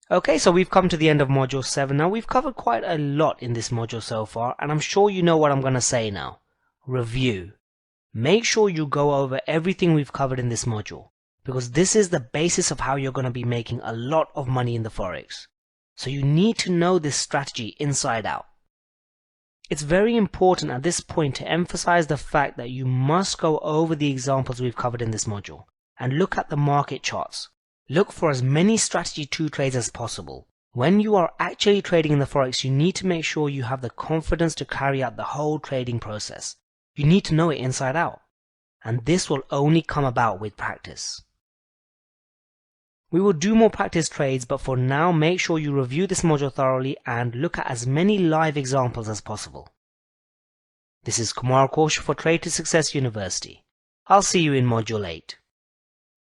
Okay, so we've come to the end of module 7. Now we've covered quite a lot in this module so far, and I'm sure you know what I'm going to say now. Review. Make sure you go over everything we've covered in this module, because this is the basis of how you're going to be making a lot of money in the Forex. So you need to know this strategy inside out. It's very important at this point to emphasize the fact that you must go over the examples we've covered in this module and look at the market charts. Look for as many strategy 2 trades as possible. When you are actually trading in the Forex, you need to make sure you have the confidence to carry out the whole trading process. You need to know it inside out. And this will only come about with practice. We will do more practice trades, but for now make sure you review this module thoroughly and look at as many live examples as possible. This is Kumar for Trade to Success University. I'll see you in module 8.